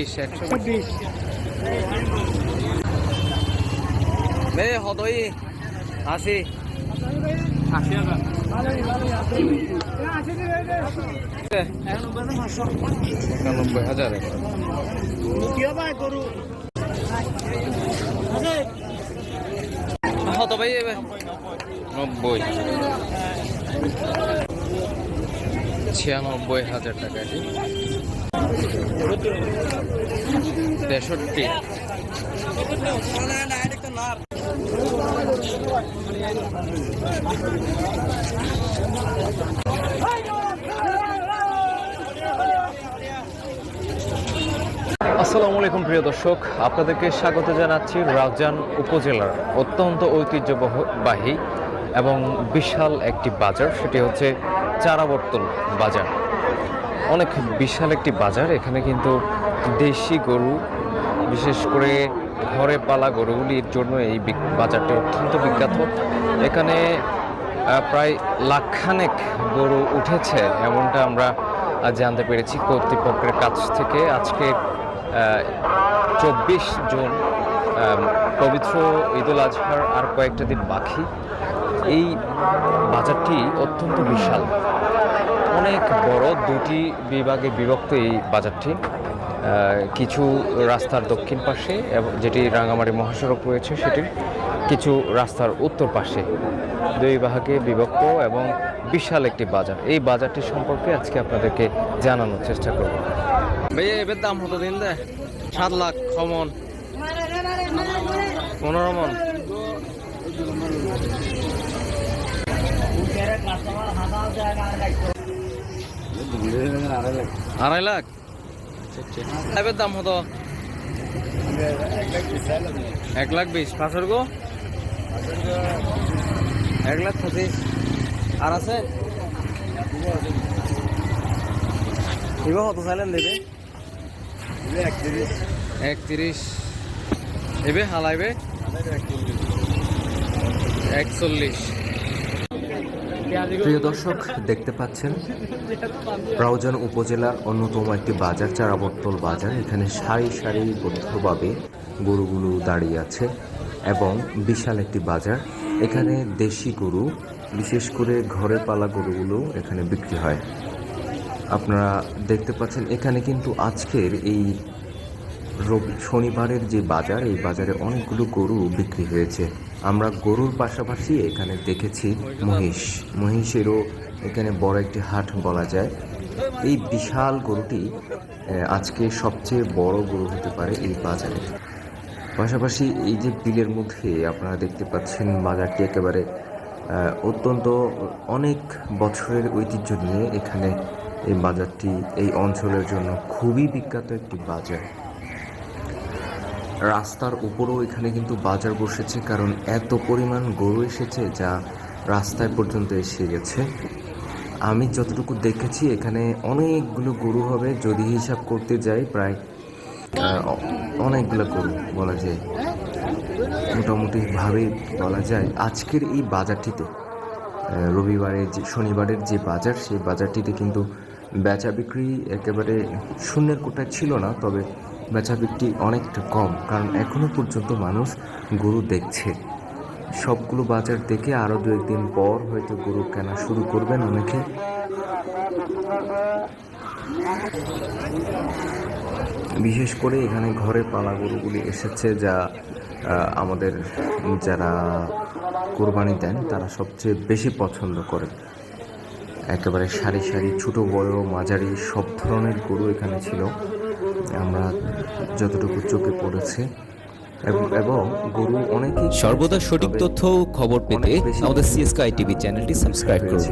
120 হতই 80 91,000 হত ভাই 90 96,000 টাকা 63 আসসালামু আলাইকুম প্রিয় দর্শক, আপনাদেরকে স্বাগত জানাচ্ছি রাউজান উপজেলার অত্যন্ত ঐতিহ্যবাহী এবং বিশাল একটি বাজার, সেটি হচ্ছে চারাবর্তল বাজার। অনেক বিশাল একটি বাজার। এখানে কিন্তু দেশি গরু, বিশেষ করে ঘরে পালা গরুগুলির জন্য এই বাজারটি অত্যন্ত বিখ্যাত। এখানে প্রায় লাখখানেক গরু উঠেছে এমনটা আমরা জানতে পেরেছি কর্তৃপক্ষের কাছ থেকে। আজকে 24 জুন, পবিত্র ঈদুল আজহার আর কয়েকটা দিন বাকি। এই বাজারটি অত্যন্ত বিশাল, অনেক বড়, দুটি বিভাগে বিভক্ত এই বাজারটি। কিছু রাস্তার দক্ষিণ পাশে এবং যেটি রাঙ্গামাটি মহাসড়ক রয়েছে সেটির কিছু রাস্তার উত্তর পাশে, দুই ভাগে বিভক্ত এবং বিশাল একটি বাজার। এই বাজারটি সম্পর্কে আজকে আপনাদেরকে জানানোর চেষ্টা করব। ভাইয়া এবার দাম হতো দিন দেয় 7 লাখ কমন 15 মন। আড়াই লাখ এবার দাম হতো 1,20,000 পাঁচের গো 1,25,000 আর আছে এবার কত চাইলেন দেবে 31 এবে হালাইবে 41। প্রিয় দর্শক, দেখতে পাচ্ছেন রাউজান উপজেলার অন্যতম একটি বাজার, চারাবর্তল বাজার। এখানে সারি সারিবদ্ধভাবে গরুগুলো দাঁড়িয়ে আছে এবং বিশাল একটি বাজার। এখানে দেশি গরু, বিশেষ করে ঘরে পালা গরুগুলো এখানে বিক্রি হয়। আপনারা দেখতে পাচ্ছেন এখানে কিন্তু আজকের এই শনিবারের যে বাজার, এই বাজারে অনেকগুলো গরু বিক্রি হয়েছে। আমরা গরুর পাশাপাশি এখানে দেখেছি মহিষেরও এখানে বড় একটি হাট বলা যায়। এই বিশাল গরুটি আজকে সবচেয়ে বড় গরু হতে পারে এই বাজারে। পাশাপাশি এই যে বিলের মধ্যে আপনারা দেখতে পাচ্ছেন বাজারটি একেবারে অত্যন্ত অনেক বছরের ঐতিহ্য নিয়ে এখানে এই বাজারটি এই অঞ্চলের জন্য খুবই বিখ্যাত একটি বাজার। রাস্তার উপরেও এখানে কিন্তু বাজার বসেছে, কারণ এত পরিমাণ গরু এসেছে যা রাস্তায় পর্যন্ত এসে গেছে। আমি যতটুকু দেখেছি এখানে অনেকগুলো গরু হবে, যদি হিসাব করতে যাই প্রায় অনেকগুলো গরু বলা যায়, মোটামুটিভাবেই বলা যায়। আজকের এই বাজারটিতে শনিবারের যে বাজার, সেই বাজারটিতে কিন্তু বেচা বিক্রি একেবারে শূন্যের কোটায় ছিল না, তবে বেচা বিক্রি অনেকটা কম, কারণ এখনো পর্যন্ত মানুষ গরু দেখছে। সবগুলো বাজার দেখে আরও 2-1 দিন পর হয়তো গরু কেনা শুরু করবেন অনেকে। বিশেষ করে এখানে ঘরে পালা গরুগুলি এসেছে, যা আমাদের যারা কোরবানি দেন তারা সবচেয়ে বেশি পছন্দ করে। একেবারে সারি সারি ছোট বড় মাঝারি সব ধরনের গরু এখানে ছিল, আমরা যতটুকু চোখে পড়েছে। এবং গরু অনেকেই সর্বদা সঠিক তথ্য ও খবর পেতে আমাদের CSK টিভি চ্যানেলটি সাবস্ক্রাইব করুন।